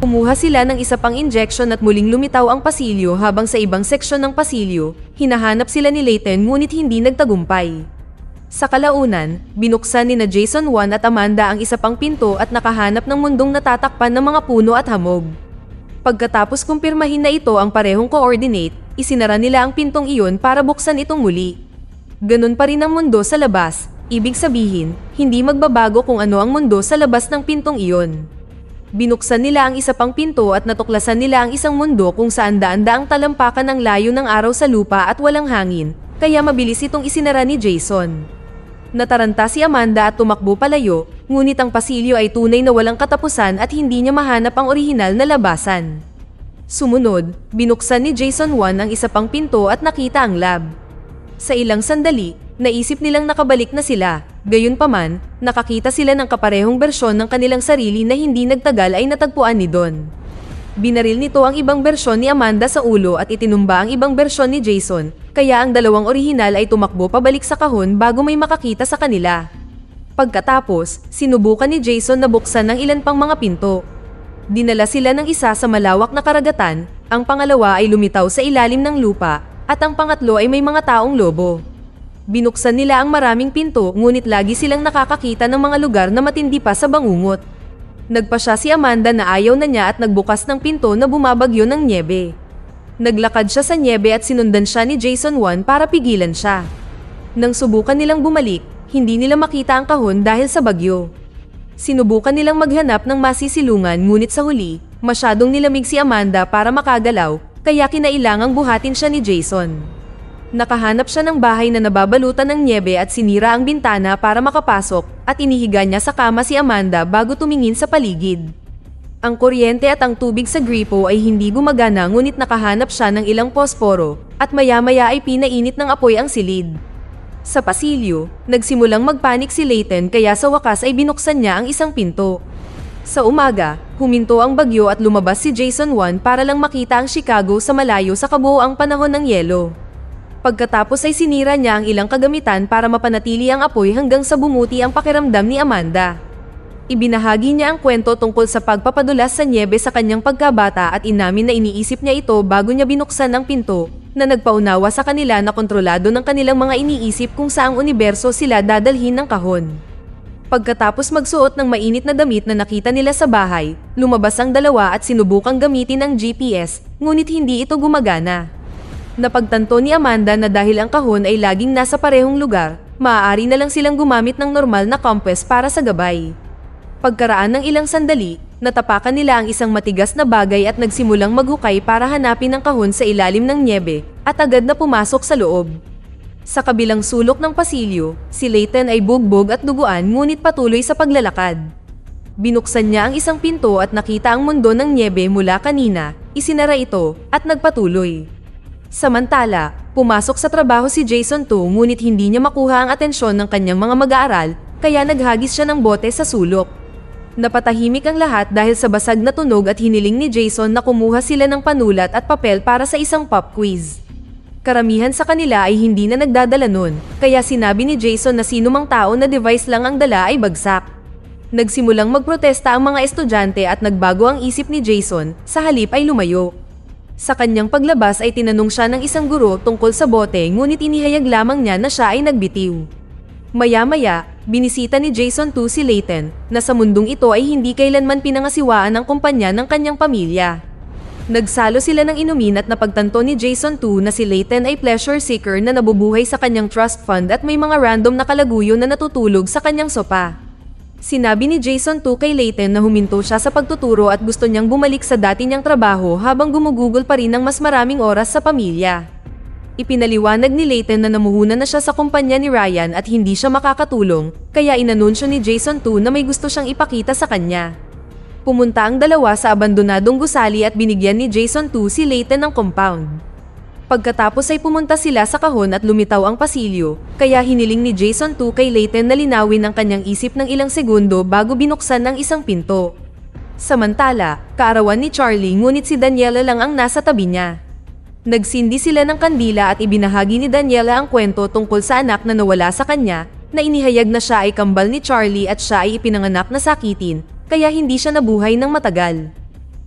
Kumuha sila ng isa pang injection at muling lumitaw ang pasilyo habang sa ibang seksyon ng pasilyo, hinahanap sila ni Layton ngunit hindi nagtagumpay. Sa kalaunan, binuksan ni Jason 1 at Amanda ang isa pang pinto at nakahanap ng mundong natatakpan ng mga puno at hamog. Pagkatapos kumpirmahin na ito ang parehong coordinate, isinara nila ang pintong iyon para buksan itong muli. Ganun pa rin ang mundo sa labas, ibig sabihin, hindi magbabago kung ano ang mundo sa labas ng pintong iyon. Binuksan nila ang isa pang pinto at natuklasan nila ang isang mundo kung saan daan-daang talampakan ang layo ng araw sa lupa at walang hangin, kaya mabilis itong isinara ni Jason. Nataranta si Amanda at tumakbo palayo, ngunit ang pasilyo ay tunay na walang katapusan at hindi niya mahanap ang orihinal na labasan. Sumunod, binuksan ni Jason 1 ang isa pang pinto at nakita ang lab. Sa ilang sandali, naisip nilang nakabalik na sila. Gayunpaman, nakakita sila ng kaparehong bersyon ng kanilang sarili na hindi nagtagal ay natagpuan ni Don. Binaril nito ang ibang bersyon ni Amanda sa ulo at itinumba ang ibang bersyon ni Jason, kaya ang dalawang orihinal ay tumakbo pabalik sa kahon bago may makakita sa kanila. Pagkatapos, sinubukan ni Jason na buksan ng ilan pang mga pinto. Dinala sila ng isa sa malawak na karagatan, ang pangalawa ay lumitaw sa ilalim ng lupa, at ang pangatlo ay may mga taong lobo. Binuksan nila ang maraming pinto ngunit lagi silang nakakakita ng mga lugar na matindi pa sa bangungot. Nagpasya si Amanda na ayaw na niya at nagbukas ng pinto na bumabagyo ng nyebe. Naglakad siya sa nyebe at sinundan siya ni Jason 1 para pigilan siya. Nang subukan nilang bumalik, hindi nila makita ang kahon dahil sa bagyo. Sinubukan nilang maghanap ng masisilungan ngunit sa huli, masyadong nilamig si Amanda para makagalaw, kaya kinailangang buhatin siya ni Jason. Nakahanap siya ng bahay na nababalutan ng nyebe at sinira ang bintana para makapasok at inihiga niya sa kama si Amanda bago tumingin sa paligid. Ang kuryente at ang tubig sa gripo ay hindi gumagana ngunit nakahanap siya ng ilang posporo at maya-maya ay pinainit ng apoy ang silid. Sa pasilyo, nagsimulang magpanik si Layton kaya sa wakas ay binuksan niya ang isang pinto. Sa umaga, huminto ang bagyo at lumabas si Jason 1 para lang makita ang Chicago sa malayo sa kabuoang panahon ng yelo. Pagkatapos ay sinira niya ang ilang kagamitan para mapanatili ang apoy hanggang sa bumuti ang pakiramdam ni Amanda. Ibinahagi niya ang kwento tungkol sa pagpapadulas sa nyebe sa kanyang pagkabata at inamin na iniisip niya ito bago niya binuksan ang pinto, na nagpaunawa sa kanila na kontrolado ng kanilang mga iniisip kung saang universo sila dadalhin ng kahon. Pagkatapos magsuot ng mainit na damit na nakita nila sa bahay, lumabas ang dalawa at sinubukang gamitin ang GPS, ngunit hindi ito gumagana. Napagtanto ni Amanda na dahil ang kahon ay laging nasa parehong lugar, maaari na lang silang gumamit ng normal na compass para sa gabay. Pagkaraan ng ilang sandali, natapakan nila ang isang matigas na bagay at nagsimulang maghukay para hanapin ang kahon sa ilalim ng nyebe, at agad na pumasok sa loob. Sa kabilang sulok ng pasilyo, si Layton ay bugbog at duguan ngunit patuloy sa paglalakad. Binuksan niya ang isang pinto at nakita ang mundo ng nyebe mula kanina, isinara ito, at nagpatuloy. Samantala, pumasok sa trabaho si Jason 2 ngunit hindi niya makuha ang atensyon ng kanyang mga mag-aaral, kaya naghagis siya ng bote sa sulok. Napatahimik ang lahat dahil sa basag na tunog at hiniling ni Jason na kumuha sila ng panulat at papel para sa isang pop quiz. Karamihan sa kanila ay hindi na nagdadala nun, kaya sinabi ni Jason na sinumang tao na device lang ang dala ay bagsak. Nagsimulang magprotesta ang mga estudyante at nagbago ang isip ni Jason, sa halip ay lumayo. Sa kanyang paglabas ay tinanong siya ng isang guro tungkol sa bote ngunit inihayag lamang niya na siya ay nagbitiw. Maya-maya, binisita ni Jason 2 si Layton, na sa mundong ito ay hindi kailanman pinangasiwaan ng kumpanya ng kanyang pamilya. Nagsalo sila ng inumin at napagtanto ni Jason 2 na si Layton ay pleasure seeker na nabubuhay sa kanyang trust fund at may mga random na kalaguyo na natutulog sa kanyang sopa. Sinabi ni Jason 2 kay Layton na huminto siya sa pagtuturo at gusto niyang bumalik sa dati niyang trabaho habang gumugugol pa rin ng mas maraming oras sa pamilya. Ipinaliwanag ni Layton na namuhunan na siya sa kumpanya ni Ryan at hindi siya makakatulong, kaya inanunsyo ni Jason 2 na may gusto siyang ipakita sa kanya. Pumunta ang dalawa sa abandonadong gusali at binigyan ni Jason 2 si Layton ng compound. Pagkatapos ay pumunta sila sa kahon at lumitaw ang pasilyo, kaya hiniling ni Jason 2 kay Layton na linawin ang kanyang isip ng ilang segundo bago binuksan ng isang pinto. Samantala, kaarawan ni Charlie ngunit si Daniela lang ang nasa tabi niya. Nagsindi sila ng kandila at ibinahagi ni Daniela ang kwento tungkol sa anak na nawala sa kanya, na inihayag na siya ay kambal ni Charlie at siya ay ipinanganak na sakitin, kaya hindi siya nabuhay ng matagal.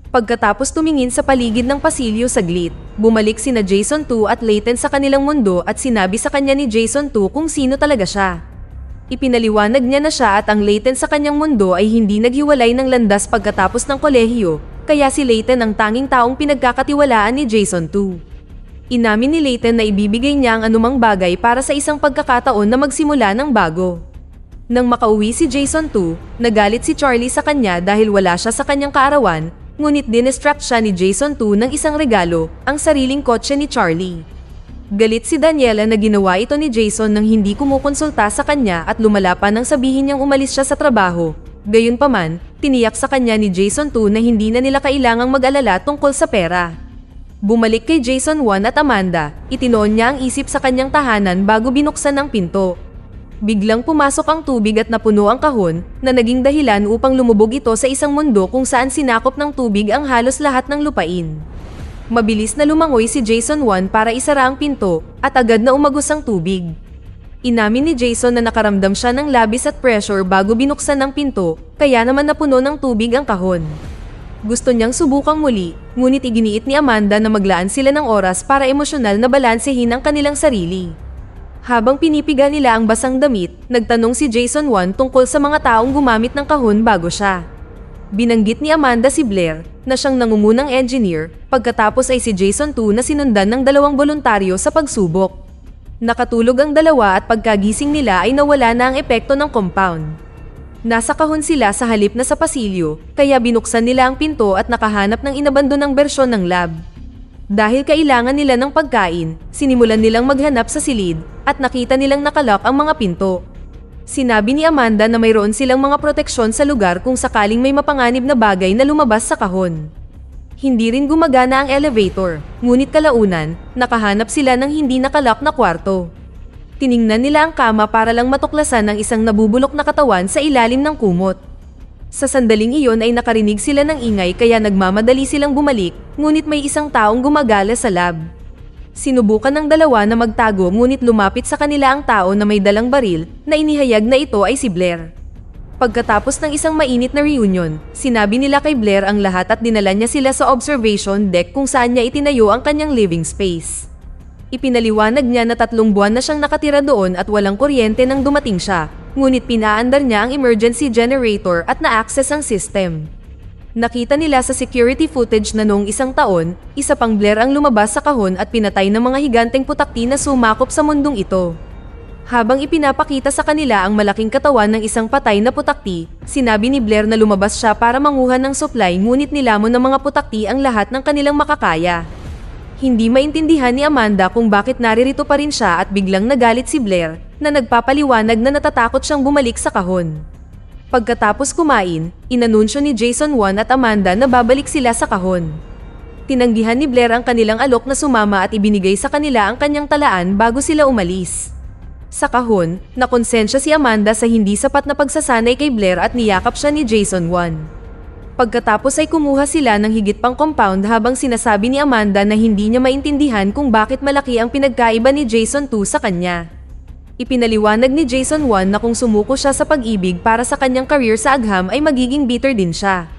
Pagkatapos tumingin sa paligid ng pasilyo saglit, bumalik sina Jason 2 at Layton sa kanilang mundo at sinabi sa kanya ni Jason 2 kung sino talaga siya. Ipinaliwanag niya na siya at ang Layton sa kanyang mundo ay hindi naghiwalay ng landas pagkatapos ng kolehiyo, kaya si Layton ang tanging taong pinagkakatiwalaan ni Jason 2. Inamin ni Layton na ibibigay niya ang anumang bagay para sa isang pagkakataon na magsimula ng bago. Nang makauwi si Jason 2, nagalit si Charlie sa kanya dahil wala siya sa kanyang kaarawan, ngunit dinistract siya ni Jason 2 ng isang regalo, ang sariling kotse ni Charlie. Galit si Daniela na ginawa ito ni Jason nang hindi kumukonsulta sa kanya at lumala pa nang sabihin niyang umalis siya sa trabaho. Gayunpaman, tiniyak sa kanya ni Jason 2 na hindi na nila kailangang mag-alala tungkol sa pera. Bumalik kay Jason 1 at Amanda, itinoon niya ang isip sa kanyang tahanan bago binuksan ang pinto. Biglang pumasok ang tubig at napuno ang kahon, na naging dahilan upang lumubog ito sa isang mundo kung saan sinakop ng tubig ang halos lahat ng lupain. Mabilis na lumangoy si Jason 1 para isara ang pinto, at agad na umagos ang tubig. Inamin ni Jason na nakaramdam siya ng labis at pressure bago binuksan ang pinto, kaya naman napuno ng tubig ang kahon. Gusto niyang subukang muli, ngunit iginiit ni Amanda na maglaan sila ng oras para emosyonal na balansehin ang kanilang sarili. Habang pinipiga nila ang basang damit, nagtanong si Jason 1 tungkol sa mga taong gumamit ng kahon bago siya. Binanggit ni Amanda si Blair, na siyang nangungunang engineer, pagkatapos ay si Jason 2 na sinundan ng 2 voluntaryo sa pagsubok. Nakatulog ang dalawa at pagkagising nila ay nawala na ang epekto ng compound. Nasa kahon sila sa halip na sa pasilyo, kaya binuksan nila ang pinto at nakahanap ng inabandonang bersyon ng lab. Dahil kailangan nila ng pagkain, sinimulan nilang maghanap sa silid, at nakita nilang nakalock ang mga pinto. Sinabi ni Amanda na mayroon silang mga proteksyon sa lugar kung sakaling may mapanganib na bagay na lumabas sa kahon. Hindi rin gumagana ang elevator, ngunit kalaunan, nakahanap sila ng hindi nakalock na kwarto. Tiningnan nila ang kama para lang matuklasan ng isang nabubulok na katawan sa ilalim ng kumot. Sa sandaling iyon ay nakarinig sila ng ingay kaya nagmamadali silang bumalik, ngunit may isang taong gumagala sa lab. Sinubukan ng dalawa na magtago ngunit lumapit sa kanila ang tao na may dalang baril, na inihayag na ito ay si Blair. Pagkatapos ng isang mainit na reunion, sinabi nila kay Blair ang lahat at dinala niya sila sa observation deck kung saan niya itinayo ang kanyang living space. Ipinaliwanag niya na 3 buwan na siyang nakatira doon at walang kuryente nang dumating siya, ngunit pinaandar niya ang emergency generator at na-access ang system. Nakita nila sa security footage na noong isang taon, isa pang Blair ang lumabas sa kahon at pinatay ng mga higanteng putakti na sumakop sa mundong ito. Habang ipinapakita sa kanila ang malaking katawan ng isang patay na putakti, sinabi ni Blair na lumabas siya para manguha ng supply ngunit nilamon ng mga putakti ang lahat ng kanilang makakaya. Hindi maintindihan ni Amanda kung bakit naririto pa rin siya at biglang nagalit si Blair, na nagpapaliwanag na natatakot siyang bumalik sa kahon. Pagkatapos kumain, inanunsyo ni Jason 1 at Amanda na babalik sila sa kahon. Tinanggihan ni Blair ang kanilang alok na sumama at ibinigay sa kanila ang kanyang talaan bago sila umalis. Sa kahon, nakonsensya si Amanda sa hindi sapat na pagsasanay kay Blair at niyakap siya ni Jason 1. Pagkatapos ay kumuha sila ng higit pang compound habang sinasabi ni Amanda na hindi niya maintindihan kung bakit malaki ang pinagkaiba ni Jason 2 sa kanya. Ipinaliwanag ni Jason 1 na kung sumuko siya sa pag-ibig para sa kanyang career sa agham ay magiging bitter din siya.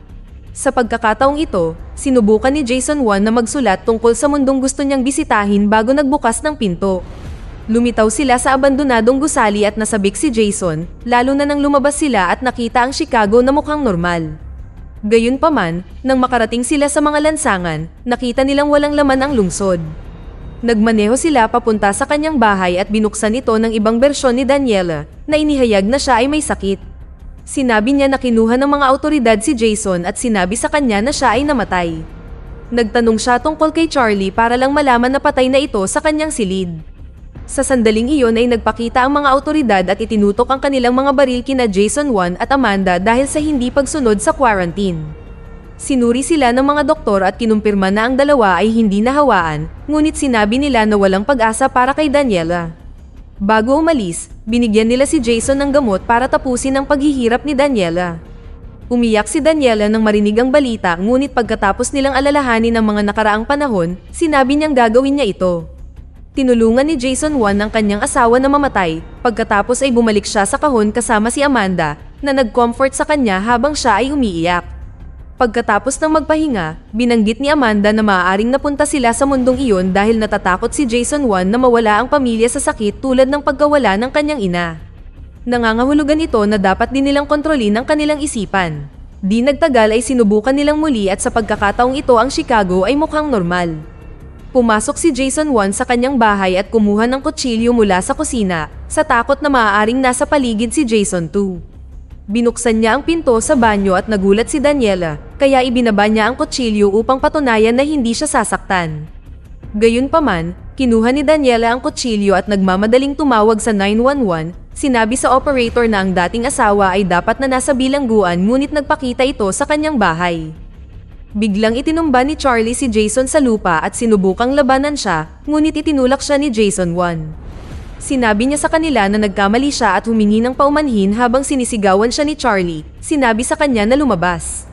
Sa pagkakataong ito, sinubukan ni Jason 1 na magsulat tungkol sa mundong gusto niyang bisitahin bago nagbukas ng pinto. Lumitaw sila sa abandonadong gusali at nasabik si Jason, lalo na nang lumabas sila at nakita ang Chicago na mukhang normal. Gayunpaman, nang makarating sila sa mga lansangan, nakita nilang walang laman ang lungsod. Nagmaneho sila papunta sa kanyang bahay at binuksan ito ng ibang bersyon ni Daniela, na inihayag na siya ay may sakit. Sinabi niya na kinuha ng mga awtoridad si Jason at sinabi sa kanya na siya ay namatay. Nagtanong siya tungkol kay Charlie para lang malaman na patay na ito sa kanyang silid. Sa sandaling iyon ay nagpakita ang mga awtoridad at itinutok ang kanilang mga baril kina Jason 1 at Amanda dahil sa hindi pagsunod sa quarantine. Sinuri sila ng mga doktor at kinumpirma na ang dalawa ay hindi nahawaan, ngunit sinabi nila na walang pag-asa para kay Daniela. Bago umalis, binigyan nila si Jason ng gamot para tapusin ang paghihirap ni Daniela. Umiyak si Daniela nang marinig ang balita ngunit pagkatapos nilang alalahanin ang mga nakaraang panahon, sinabi niyang gagawin niya ito. Tinulungan ni Jason 1 ang kanyang asawa na mamatay, pagkatapos ay bumalik siya sa kahon kasama si Amanda, na nag-comfort sa kanya habang siya ay umiiyak. Pagkatapos ng magpahinga, binanggit ni Amanda na maaaring napunta sila sa mundong iyon dahil natatakot si Jason 1 na mawala ang pamilya sa sakit tulad ng pagkawala ng kanyang ina. Nangangahulugan ito na dapat din nilang kontrolin ang kanilang isipan. Di nagtagal ay sinubukan nilang muli at sa pagkakataong ito ang Chicago ay mukhang normal. Pumasok si Jason 1 sa kanyang bahay at kumuha ng kutsilyo mula sa kusina, sa takot na maaaring nasa paligid si Jason 2. Binuksan niya ang pinto sa banyo at nagulat si Daniela, kaya ibinaba niya ang kutsilyo upang patunayan na hindi siya sasaktan. Gayunpaman, kinuha ni Daniela ang kutsilyo at nagmamadaling tumawag sa 911, sinabi sa operator na ang dating asawa ay dapat na nasa bilangguan ngunit nagpakita ito sa kanyang bahay. Biglang itinumba ni Charlie si Jason sa lupa at sinubukang labanan siya, ngunit itinulak siya ni Jason 1. Sinabi niya sa kanila na nagkamali siya at humingi ng paumanhin habang sinisigawan siya ni Charlie, sinabi sa kanya na lumabas.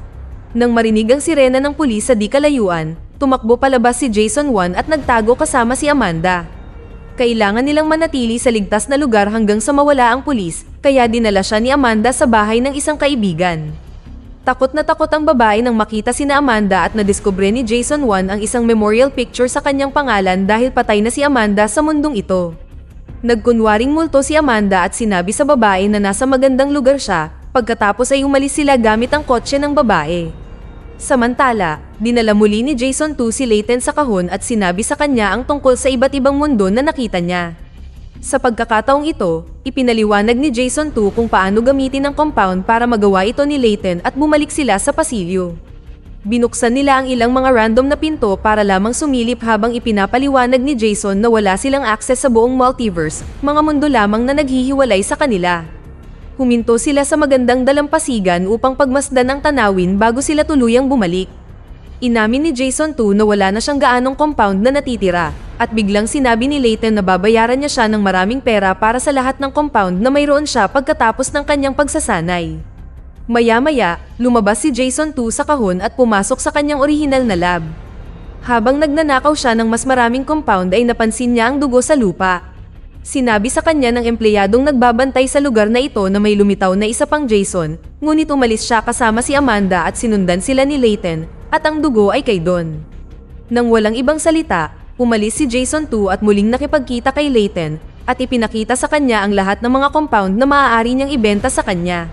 Nang marinig ang sirena ng pulis sa di kalayuan, tumakbo palabas si Jason 1 at nagtago kasama si Amanda. Kailangan nilang manatili sa ligtas na lugar hanggang sa mawala ang pulis, kaya dinala siya ni Amanda sa bahay ng isang kaibigan. Takot na takot ang babae nang makita sina Amanda at nadiskubre ni Jason 1 ang isang memorial picture sa kanyang pangalan dahil patay na si Amanda sa mundong ito. Nagkunwaring multo si Amanda at sinabi sa babae na nasa magandang lugar siya, pagkatapos ay umalis sila gamit ang kotse ng babae. Samantala, dinala muli ni Jason 2 si Layton sa kahon at sinabi sa kanya ang tungkol sa iba't ibang mundo na nakita niya. Sa pagkakataong ito, ipinaliwanag ni Jason 2 kung paano gamitin ang compound para magawa ito ni Layton at bumalik sila sa pasilyo. Binuksan nila ang ilang mga random na pinto para lamang sumilip habang ipinapaliwanag ni Jason na wala silang access sa buong multiverse, mga mundo lamang na naghihiwalay sa kanila. Huminto sila sa magandang dalampasigan upang pagmasdan ang tanawin bago sila tuluyang bumalik. Inamin ni Jason 2 na wala na siyang gaanong compound na natitira, at biglang sinabi ni Layton na babayaran niya siya ng maraming pera para sa lahat ng compound na mayroon siya pagkatapos ng kanyang pagsasanay. Maya-maya, lumabas si Jason 2 sa kahon at pumasok sa kanyang orihinal na lab. Habang nagnanakaw siya ng mas maraming compound ay napansin niya ang dugo sa lupa. Sinabi sa kanya ng empleyadong nagbabantay sa lugar na ito na may lumitaw na isa pang Jason, ngunit umalis siya kasama si Amanda at sinundan sila ni Layton, at ang dugo ay kay Don. Nang walang ibang salita, umalis si Jason 2 at muling nakipagkita kay Layton, at ipinakita sa kanya ang lahat ng mga compound na maaari niyang ibenta sa kanya.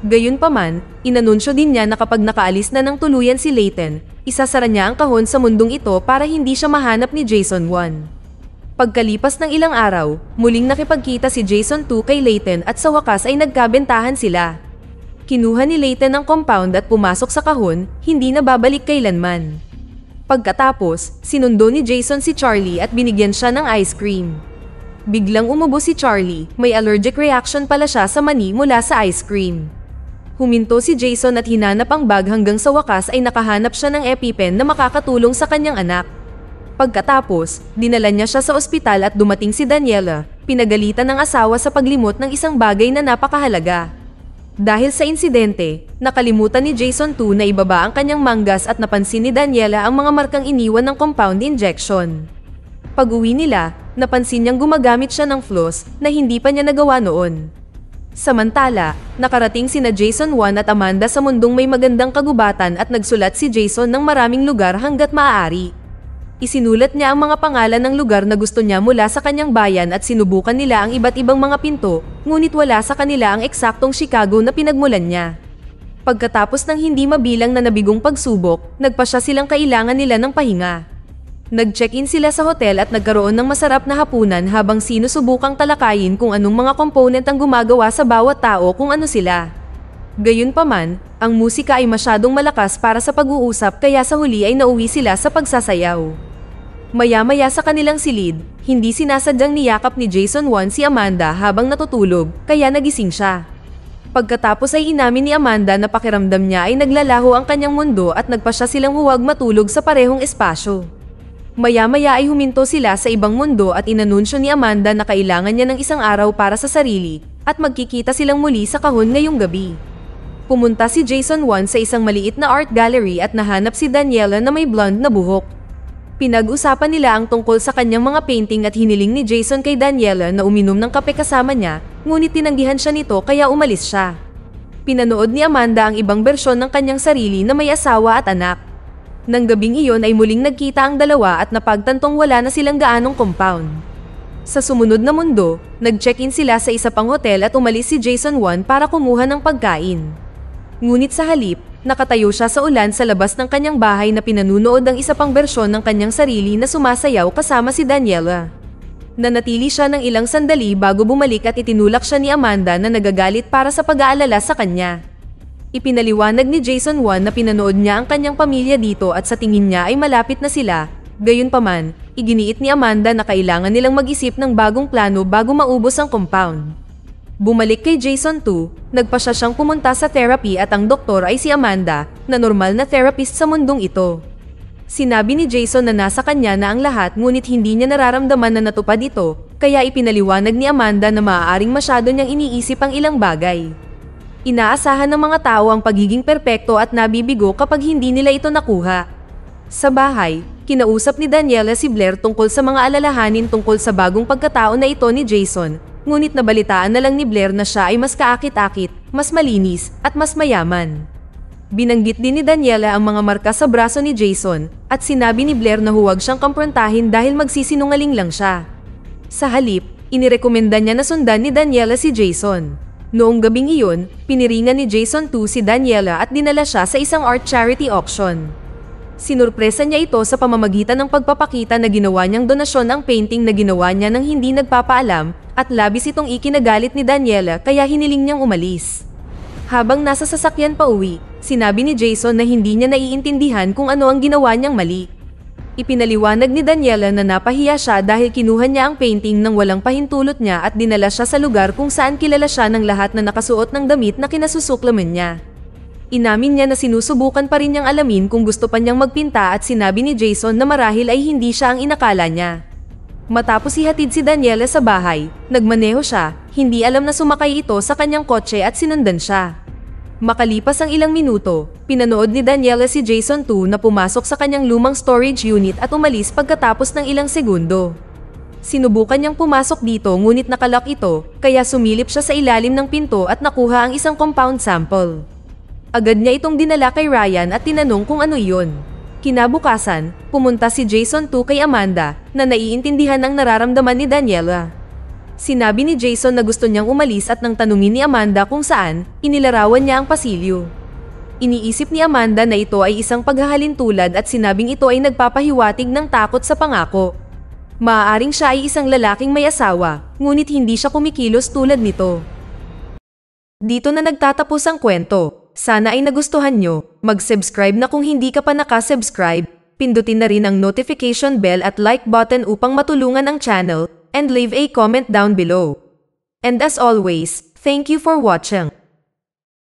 Gayunpaman, inanunsyo din niya na kapag nakaalis na ng tuluyan si Layton, isasara niya ang kahon sa mundong ito para hindi siya mahanap ni Jason 1. Pagkalipas ng ilang araw, muling nakipagkita si Jason 2 kay Layton at sa wakas ay nagkabentahan sila. Kinuha ni Layton ang compound at pumasok sa kahon, hindi na babalik kailanman. Pagkatapos, sinundo ni Jason si Charlie at binigyan siya ng ice cream. Biglang umubo si Charlie, may allergic reaction pala siya sa mani mula sa ice cream. Huminto si Jason at hinanap ang bag hanggang sa wakas ay nakahanap siya ng EpiPen na makakatulong sa kanyang anak. Pagkatapos, dinala niya siya sa ospital at dumating si Daniela, pinagalitan ng asawa sa paglimot ng isang bagay na napakahalaga. Dahil sa insidente, nakalimutan ni Jason 2 na ibaba ang kanyang manggas at napansin ni Daniela ang mga markang iniwan ng compound injection. Pag-uwi nila, napansin niyang gumagamit siya ng floss na hindi pa niya nagawa noon. Samantala, nakarating sina Jason 1 at Amanda sa mundong may magandang kagubatan at nagsulat si Jason ng maraming lugar hanggat maaari. Isinulat niya ang mga pangalan ng lugar na gusto niya mula sa kanyang bayan at sinubukan nila ang iba't ibang mga pinto, ngunit wala sa kanila ang eksaktong Chicago na pinagmulan niya. Pagkatapos ng hindi mabilang na nabigong pagsubok, nagpasya silang kailangan nila ng pahinga. Nag-check-in sila sa hotel at nagkaroon ng masarap na hapunan habang sinusubukang talakayin kung anong mga component ang gumagawa sa bawat tao kung ano sila. Gayunpaman, ang musika ay masyadong malakas para sa pag-uusap kaya sa huli ay nauwi sila sa pagsasayaw. Maya-maya sa kanilang silid, hindi sinasadyang niyakap ni Jason 1 si Amanda habang natutulog, kaya nagising siya. Pagkatapos ay inamin ni Amanda na pakiramdam niya ay naglalaho ang kanyang mundo at nagpasya silang huwag matulog sa parehong espasyo. Maya-maya ay huminto sila sa ibang mundo at inanunsyo ni Amanda na kailangan niya ng isang araw para sa sarili at magkikita silang muli sa kahon ngayong gabi. Pumunta si Jason 1 sa isang maliit na art gallery at nahanap si Daniela na may blonde na buhok. Pinag-usapan nila ang tungkol sa kanyang mga painting at hiniling ni Jason kay Daniela na uminom ng kape kasama niya, ngunit tinanggihan siya nito kaya umalis siya. Pinanood ni Amanda ang ibang bersyon ng kanyang sarili na may asawa at anak. Nang gabing iyon ay muling nagkita ang dalawa at napagtantong wala na silang gaanong compound. Sa sumunod na mundo, nag-check-in sila sa isa pang hotel at umalis si Jason 1 para kumuha ng pagkain. Ngunit sa halip, nakatayo siya sa ulan sa labas ng kanyang bahay na pinanunood ang isa pang bersyon ng kanyang sarili na sumasayaw kasama si Daniela. Nanatili siya ng ilang sandali bago bumalik at itinulak siya ni Amanda na nagagalit para sa pag-aalala sa kanya. Ipinaliwanag ni Jason 1 na pinanood niya ang kanyang pamilya dito at sa tingin niya ay malapit na sila. Gayunpaman, iginiit ni Amanda na kailangan nilang mag-isip ng bagong plano bago maubos ang compound. Bumalik kay Jason 2, nagpasya siyang pumunta sa therapy at ang doktor ay si Amanda, na normal na therapist sa mundong ito. Sinabi ni Jason na nasa kanya na ang lahat ngunit hindi niya nararamdaman na natupad ito, kaya ipinaliwanag ni Amanda na maaaring masyado niyang iniisip ang ilang bagay. Inaasahan ng mga tao ang pagiging perpekto at nabibigo kapag hindi nila ito nakuha. Sa bahay, kinausap ni Daniela si Blair tungkol sa mga alalahanin tungkol sa bagong pagkatao na ito ni Jason, ngunit nabalitaan na lang ni Blair na siya ay mas kaakit-akit, mas malinis, at mas mayaman. Binanggit din ni Daniela ang mga marka sa braso ni Jason, at sinabi ni Blair na huwag siyang kamprontahin dahil magsisinungaling lang siya. Sa halip, inirekomenda niya na sundan ni Daniela si Jason. Noong gabing iyon, piniringan ni Jason 2 si Daniela at dinala siya sa isang art charity auction. Sinurpresa niya ito sa pamamagitan ng pagpapakita na ginawa niyang donasyon ang painting na ginawa niya nang hindi nagpapaalam, at labis itong ikinagalit ni Daniela kaya hiniling niyang umalis. Habang nasa sasakyan pa uwi, sinabi ni Jason na hindi niya naiintindihan kung ano ang ginawa niyang mali. Ipinaliwanag ni Daniela na napahiya siya dahil kinuha niya ang painting nang walang pahintulot niya at dinala siya sa lugar kung saan kilala siya ng lahat na nakasuot ng damit na kinasusuklaman niya. Inamin niya na sinusubukan pa rin niyang alamin kung gusto pa niyang magpinta at sinabi ni Jason na marahil ay hindi siya ang inakala niya. Matapos ihatid si Daniela sa bahay, nagmaneho siya, hindi alam na sumakay ito sa kanyang kotse at sinundan siya. Makalipas ang ilang minuto, pinanood ni Daniela si Jason 2 na pumasok sa kanyang lumang storage unit at umalis pagkatapos ng ilang segundo. Sinubukan niyang pumasok dito ngunit nakalock ito, kaya sumilip siya sa ilalim ng pinto at nakuha ang isang compound sample. Agad niya itong dinala kay Ryan at tinanong kung ano iyon. Kinabukasan, pumunta si Jason 2 kay Amanda na naiintindihan ang nararamdaman ni Daniela. Sinabi ni Jason na gusto niyang umalis at nang tanungin ni Amanda kung saan, inilarawan niya ang pasilyo. Iniisip ni Amanda na ito ay isang paghahalintulad at sinabing ito ay nagpapahiwatig ng takot sa pangako. Maaaring siya ay isang lalaking may asawa, ngunit hindi siya kumikilos tulad nito. Dito na nagtatapos ang kwento. Sana ay nagustuhan nyo. Mag-subscribe na kung hindi ka pa nakasubscribe. Pindutin na rin ang notification bell at like button upang matulungan ang channel, and leave a comment down below. And as always, thank you for watching.